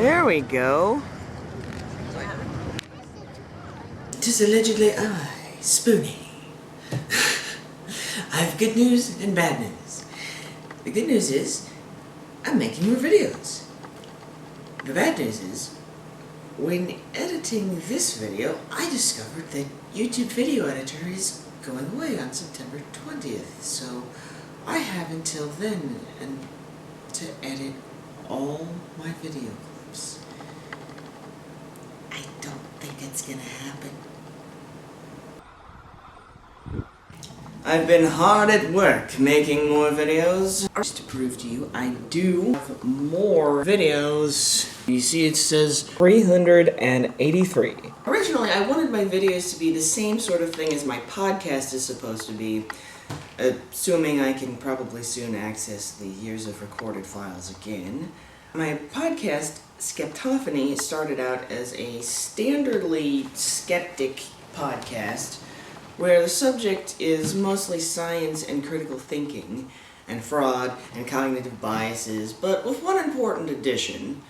There we go. It is allegedly I, Spoonie. I have good news and bad news. The good news is, I'm making more videos. The bad news is, when editing this video, I discovered that YouTube Video Editor is going away on September 20th, so I have until then to edit all my video clips. I don't think it's gonna happen. I've been hard at work making more videos. Just to prove to you, I do have more videos. You see it says 383. Originally, I wanted my videos to be the same sort of thing as my podcast is supposed to be, assuming I can probably soon access the years of recorded files again. My podcast, Skeptophony, started out as a standardly skeptic podcast, where the subject is mostly science and critical thinking, and fraud and cognitive biases, but with one important addition.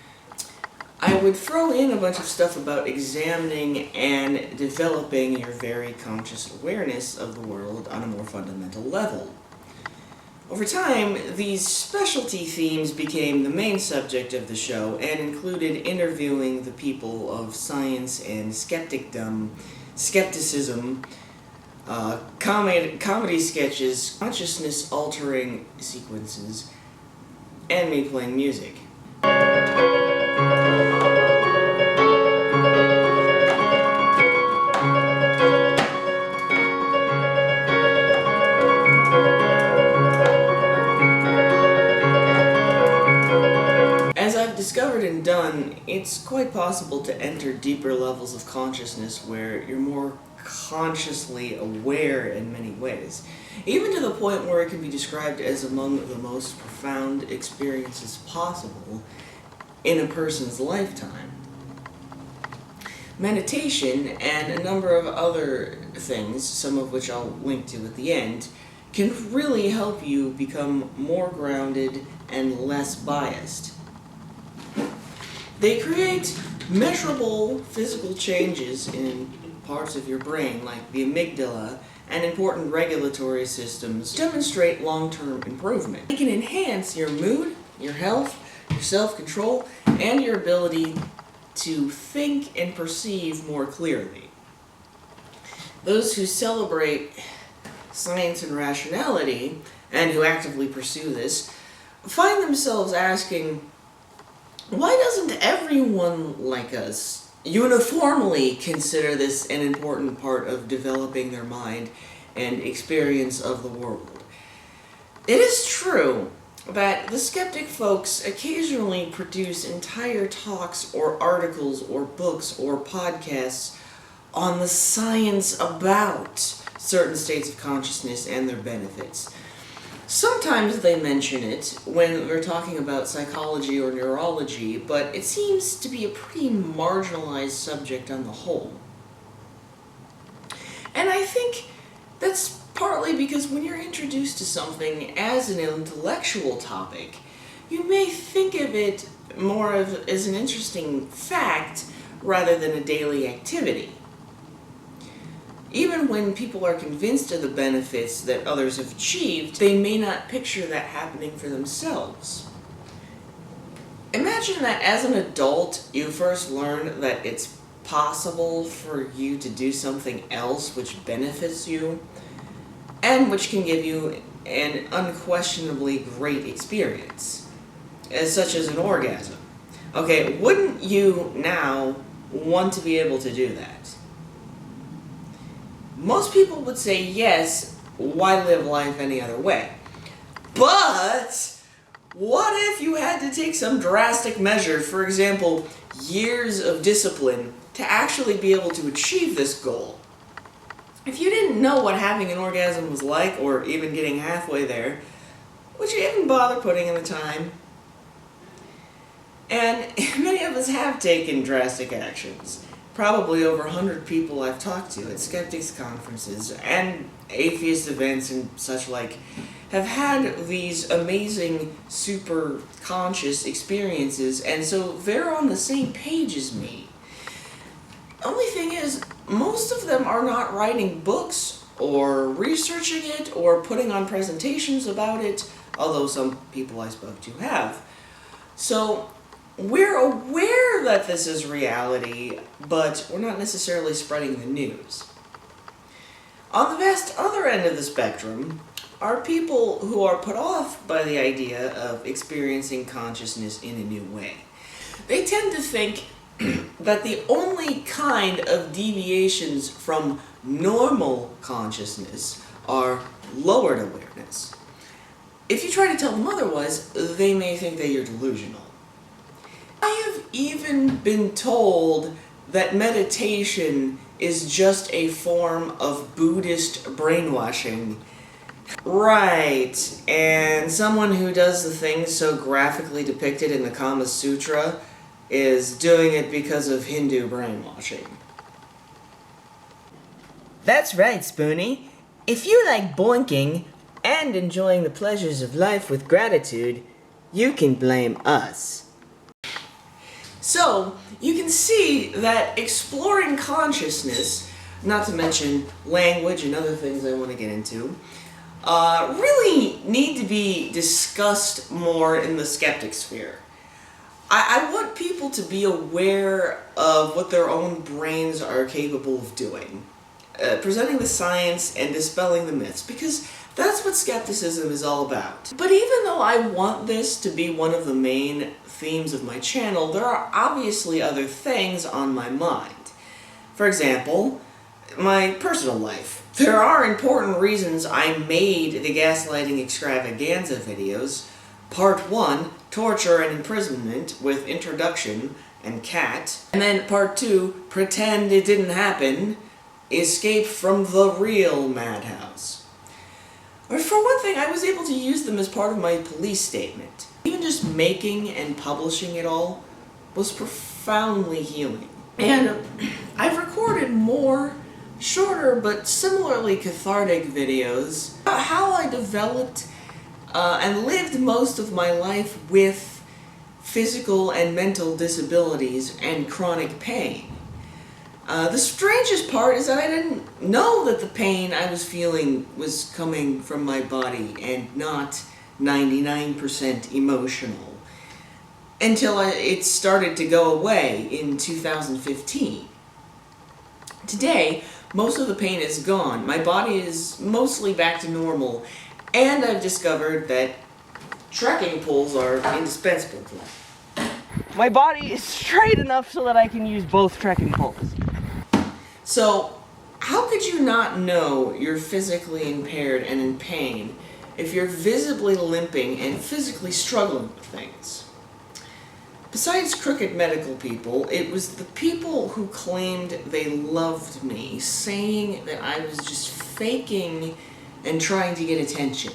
I would throw in a bunch of stuff about examining and developing your very conscious awareness of the world on a more fundamental level. Over time, these specialty themes became the main subject of the show and included interviewing the people of science and skepticism, comedy sketches, consciousness-altering sequences, and me playing music. As I've discovered and done, it's quite possible to enter deeper levels of consciousness where you're more consciously aware in many ways, even to the point where it can be described as among the most profound experiences possible in a person's lifetime. Meditation and a number of other things, some of which I'll link to at the end, can really help you become more grounded and less biased. They create measurable physical changes in parts of your brain, like the amygdala, and important regulatory systems demonstrate long-term improvement. They can enhance your mood, your health, your self-control, and your ability to think and perceive more clearly. Those who celebrate science and rationality, and who actively pursue this, find themselves asking, why doesn't everyone like us uniformly consider this an important part of developing their mind and experience of the world? It is true that the skeptic folks occasionally produce entire talks or articles or books or podcasts on the science about certain states of consciousness and their benefits. Sometimes they mention it when they're talking about psychology or neurology, but it seems to be a pretty marginalized subject on the whole. And I think that's partly because when you're introduced to something as an intellectual topic, you may think of it more as an interesting fact rather than a daily activity. Even when people are convinced of the benefits that others have achieved, they may not picture that happening for themselves. Imagine that as an adult, you first learn that it's possible for you to do something else which benefits you, and which can give you an unquestionably great experience, such as an orgasm. Okay, wouldn't you now want to be able to do that? Most people would say yes, why live life any other way? But what if you had to take some drastic measure, for example, years of discipline, to actually be able to achieve this goal? If you didn't know what having an orgasm was like, or even getting halfway there, would you even bother putting in the time? And many of us have taken drastic actions. probably over 100 people I've talked to at skeptics conferences and atheist events and such like have had these amazing super conscious experiences, and so they're on the same page as me. Only thing is, most of them are not writing books or researching it or putting on presentations about it, although some people I spoke to have. So we're aware that this is reality, but we're not necessarily spreading the news. On the vast other end of the spectrum are people who are put off by the idea of experiencing consciousness in a new way. They tend to think that the only kind of deviations from normal consciousness are lowered awareness. If you try to tell them otherwise, they may think that you're delusional. I have even been told that meditation is just a form of Buddhist brainwashing. Right, and someone who does the things so graphically depicted in the Kama Sutra is doing it because of Hindu brainwashing. That's right, Spoonie. If you like boinking and enjoying the pleasures of life with gratitude, you can blame us. So, you can see that exploring consciousness, not to mention language and other things I want to get into, really need to be discussed more in the skeptic sphere. I want people to be aware of what their own brains are capable of doing, presenting the science and dispelling the myths, because that's what skepticism is all about. But even though I want this to be one of the main themes of my channel, there are obviously other things on my mind. For example, my personal life. There are important reasons I made the gaslighting extravaganza videos. Part 1, torture and imprisonment with introduction and cat. And then part 2, pretend it didn't happen, escape from the real madhouse. But for one thing, I was able to use them as part of my police statement. Even just making and publishing it all was profoundly healing. And I've recorded more shorter but similarly cathartic videos about how I developed and lived most of my life with physical and mental disabilities and chronic pain. The strangest part is that I didn't know that the pain I was feeling was coming from my body and not 99% emotional until it started to go away in 2015. Today, most of the pain is gone. My body is mostly back to normal, and I've discovered that trekking poles are indispensable to life. My body is straight enough so that I can use both trekking poles. So, how could you not know you're physically impaired and in pain if you're visibly limping and physically struggling with things? Besides crooked medical people, it was the people who claimed they loved me, saying that I was just faking and trying to get attention.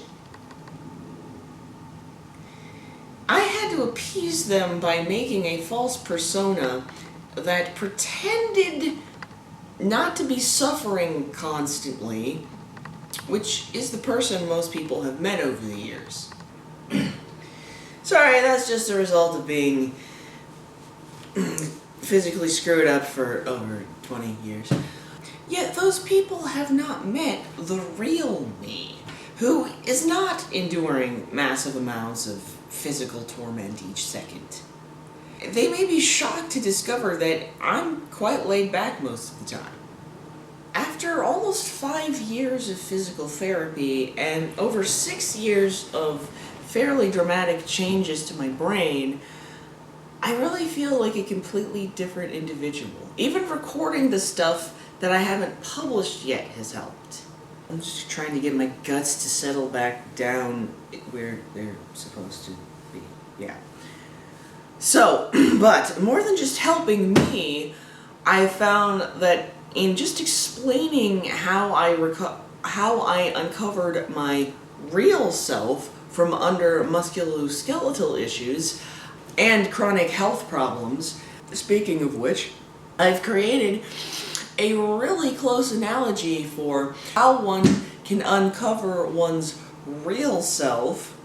I had to appease them by making a false persona that pretended not to be suffering constantly, which is the person most people have met over the years. Sorry, that's just a result of being physically screwed up for over 20 years. Yet those people have not met the real me, who is not enduring massive amounts of physical torment each second. They may be shocked to discover that I'm quite laid back most of the time. After almost 5 years of physical therapy and over 6 years of fairly dramatic changes to my brain, I really feel like a completely different individual. Even recording the stuff that I haven't published yet has helped. I'm just trying to get my guts to settle back down where they're supposed to be. Yeah. So, but more than just helping me, I found that in just explaining how I uncovered my real self from under musculoskeletal issues and chronic health problems, speaking of which, I've created a really close analogy for how one can uncover one's real self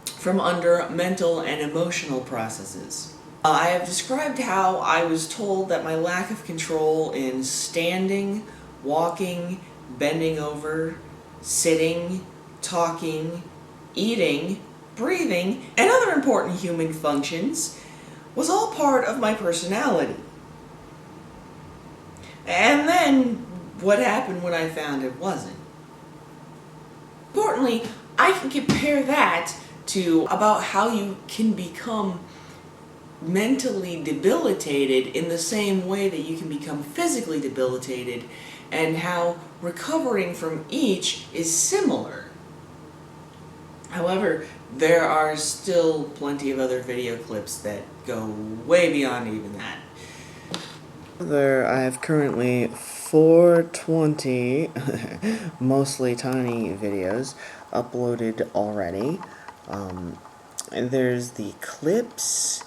from under mental and emotional processes. I have described how I was told that my lack of control in standing, walking, bending over, sitting, talking, eating, breathing, and other important human functions was all part of my personality. And then, what happened when I found it wasn't? Importantly, I can compare that to about how you can become mentally debilitated in the same way that you can become physically debilitated, and how recovering from each is similar. However, there are still plenty of other video clips that go way beyond even that. I have currently 420, mostly tiny videos, uploaded already. And there's the clips,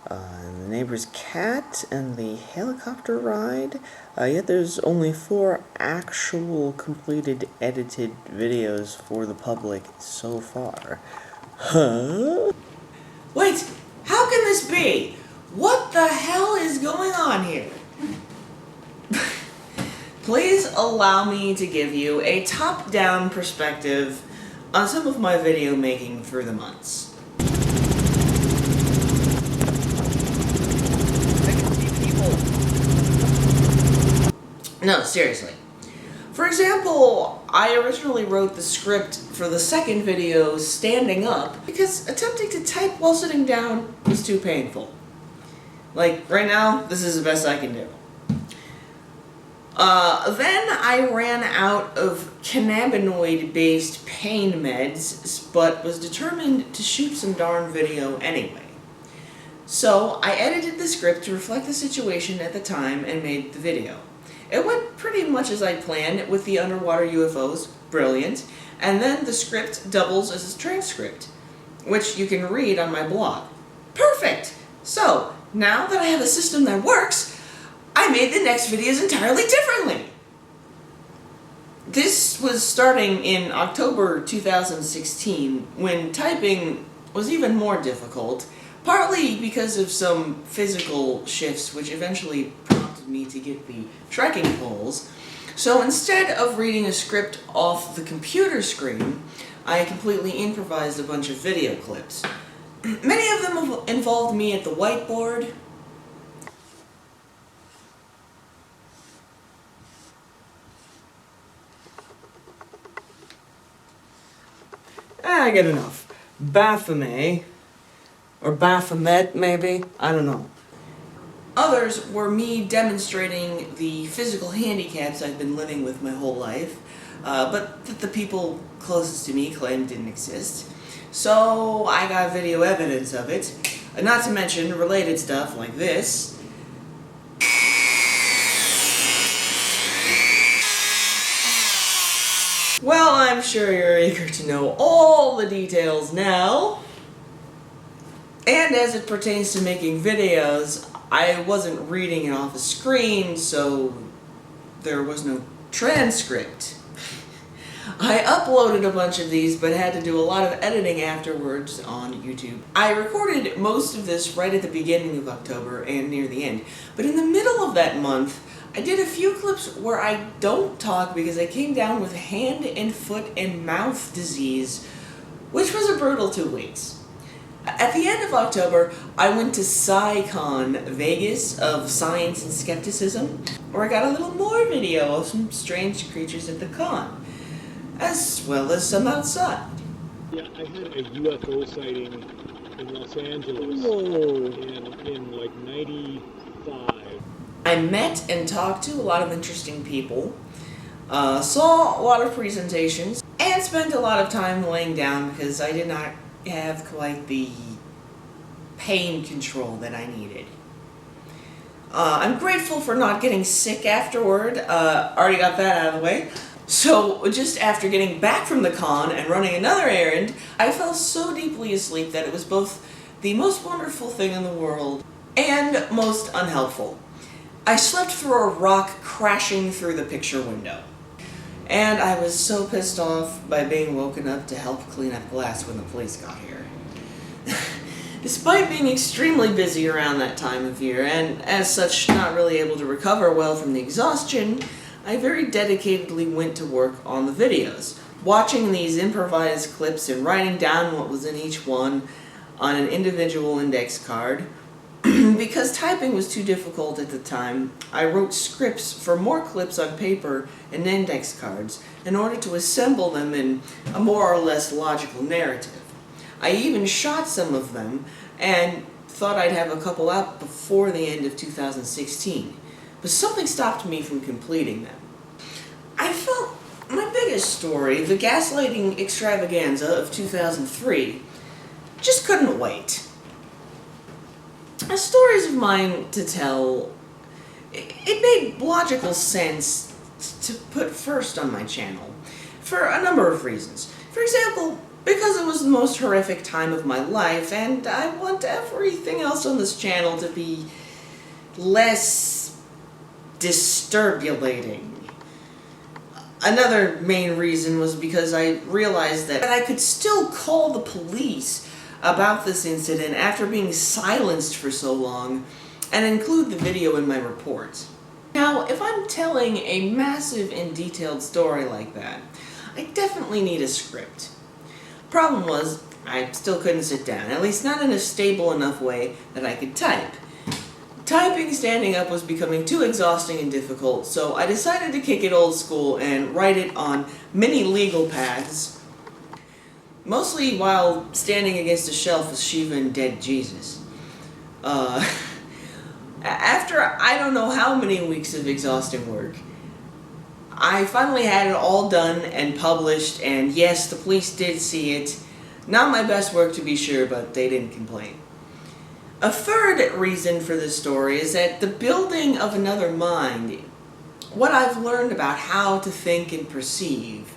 the neighbor's cat, and the helicopter ride. Yet there's only 4 actual completed edited videos for the public so far. Huh? Wait, how can this be? What the hell is going on here? Please allow me to give you a top-down perspective on some of my video making through the months. I can see people. No, seriously. For example, I originally wrote the script for the second video standing up because attempting to type while sitting down was too painful. Like, right now, this is the best I can do. Then I ran out of cannabinoid-based pain meds, but was determined to shoot some darn video anyway. So, I edited the script to reflect the situation at the time and made the video. It went pretty much as I planned with the underwater UFOs, brilliant, and then the script doubles as a transcript, which you can read on my blog. Perfect! So, now that I have a system that works, I made the next videos entirely differently. This was starting in October 2016, when typing was even more difficult, partly because of some physical shifts which eventually prompted me to get the trekking poles. So instead of reading a script off the computer screen, I completely improvised a bunch of video clips. Many of them involved me at the whiteboard. I get enough. Baphomet, or Baphomet maybe, I don't know. Others were me demonstrating the physical handicaps I've been living with my whole life, but that the people closest to me claimed didn't exist. So I got video evidence of it, not to mention related stuff like this. Well, I'm sure you're eager to know all the details now. And as it pertains to making videos, I wasn't reading it off a screen, so there was no transcript. I uploaded a bunch of these, but had to do a lot of editing afterwards on YouTube. I recorded most of this right at the beginning of October and near the end, but in the middle of that month, I did a few clips where I don't talk because I came down with hand and foot and mouth disease, which was a brutal 2 weeks. At the end of October, I went to SciCon Vegas of Science and Skepticism, where I got a little more video of some strange creatures at the con, as well as some outside. Yeah, I had a UFO sighting in Los Angeles in like 95. I met and talked to a lot of interesting people, saw a lot of presentations, and spent a lot of time laying down because I did not have quite the pain control that I needed. I'm grateful for not getting sick afterward. Already got that out of the way. So just after getting back from the con and running another errand, I fell so deeply asleep that it was both the most wonderful thing in the world and most unhelpful. I slept through a rock crashing through the picture window. And I was so pissed off by being woken up to help clean up glass when the police got here. Despite being extremely busy around that time of year, and as such not really able to recover well from the exhaustion, I very dedicatedly went to work on the videos, watching these improvised clips and writing down what was in each one on an individual index card. Because typing was too difficult at the time, I wrote scripts for more clips on paper and index cards in order to assemble them in a more or less logical narrative. I even shot some of them and thought I'd have a couple out before the end of 2016, but something stopped me from completing them. I felt my biggest story, the gaslighting extravaganza of 2003, just couldn't wait. Stories of mine to tell, it made logical sense to put first on my channel, for a number of reasons. For example, because it was the most horrific time of my life, and I want everything else on this channel to be less disturbulating. Another main reason was because I realized that I could still call the police about this incident after being silenced for so long, and include the video in my report. Now, if I'm telling a massive and detailed story like that, I definitely need a script. Problem was, I still couldn't sit down, at least not in a stable enough way that I could type. Typing standing up was becoming too exhausting and difficult, so I decided to kick it old school and write it on many legal paths, mostly while standing against a shelf with Shiva and dead Jesus. After I don't know how many weeks of exhausting work, I finally had it all done and published, and yes, the police did see it. Not my best work to be sure, but they didn't complain. A third reason for this story is that the building of another mind, what I've learned about how to think and perceive,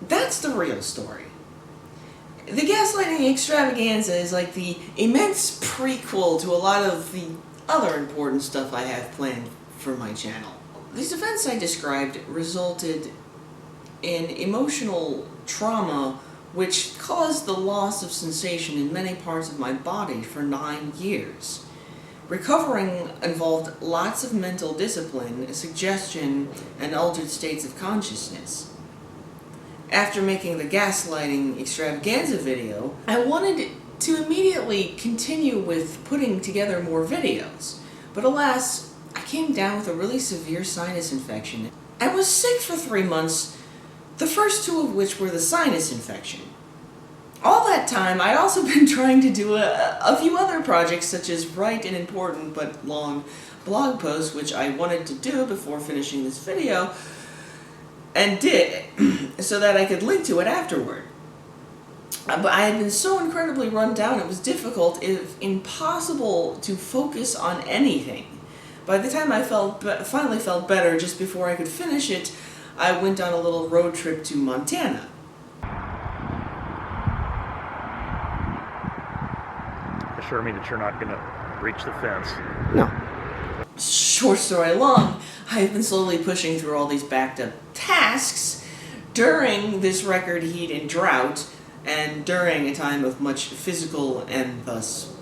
that's the real story. The gaslighting extravaganza is like the immense prequel to a lot of the other important stuff I have planned for my channel. These events I described resulted in emotional trauma which caused the loss of sensation in many parts of my body for 9 years. Recovering involved lots of mental discipline, suggestion, and altered states of consciousness. After making the gaslighting extravaganza video, I wanted to immediately continue with putting together more videos, but alas, I came down with a really severe sinus infection. I was sick for 3 months, the first 2 of which were the sinus infection. All that time, I'd also been trying to do a few other projects, such as write an important but long blog post, which I wanted to do before finishing this video, and did, so that I could link to it afterward. But I had been so incredibly run down, it was difficult, if impossible, to focus on anything. By the time I finally felt better, just before I could finish it, I went on a little road trip to Montana. Assure me that you're not going to breach the fence. No. Short story long, I've been slowly pushing through all these backed up tasks during this record heat and drought, and during a time of much physical and thus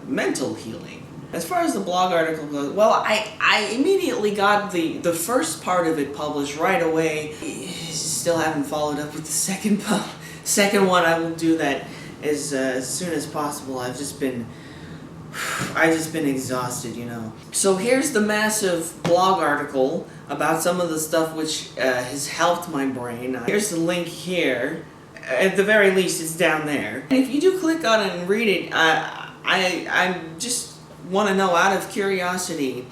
mental healing. As far as the blog article goes, well, I immediately got the first part of it published right away. Still haven't followed up with the second one. I will do that as soon as possible. I've just been exhausted, you know. So here's the massive blog article about some of the stuff which has helped my brain. Here's the link here. At the very least, it's down there. And if you do click on it and read it, I just want to know, out of curiosity,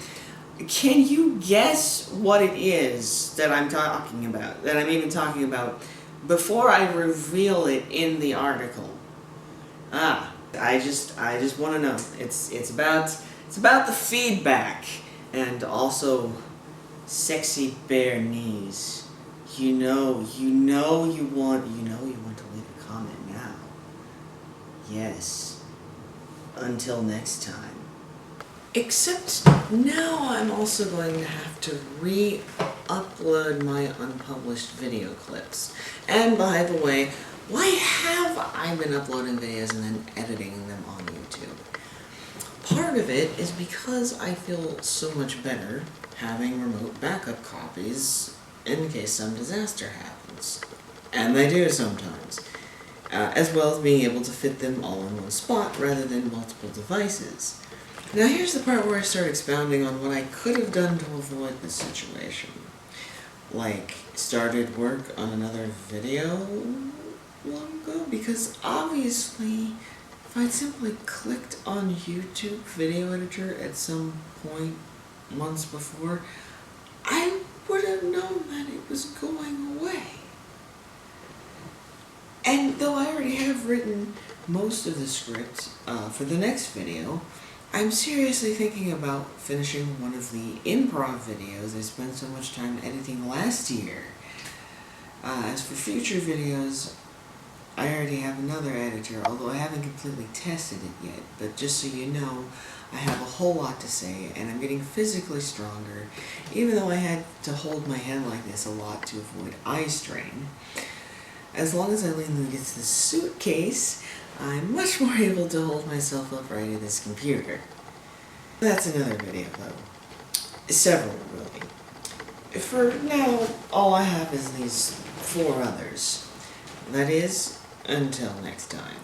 can you guess what it is that I'm talking about, that I'm even talking about, before I reveal it in the article? I just want to know. It's about the feedback, and also sexy bare knees. You know you want to leave a comment now. Yes. Until next time. Except now I'm also going to have to re-upload my unpublished video clips. And by the way, why have I been uploading videos and then editing them on YouTube? Part of it is because I feel so much better having remote backup copies in case some disaster happens. And they do sometimes. As well as being able to fit them all in one spot rather than multiple devices. Now here's the part where I start expounding on what I could have done to avoid this situation. Like, started work on another video long ago, because obviously if I'd simply clicked on YouTube Video Editor at some point months before, I would have known that it was going away. And though I already have written most of the script for the next video, I'm seriously thinking about finishing one of the improv videos I spent so much time editing last year. As for future videos, I already have another editor, although I haven't completely tested it yet. But just so you know, I have a whole lot to say, and I'm getting physically stronger, even though I had to hold my head like this a lot to avoid eye strain. As long as I lean against the suitcase, I'm much more able to hold myself upright in this computer. That's another video, though. Several, really. For now, all I have is these 4 others. That is, until next time.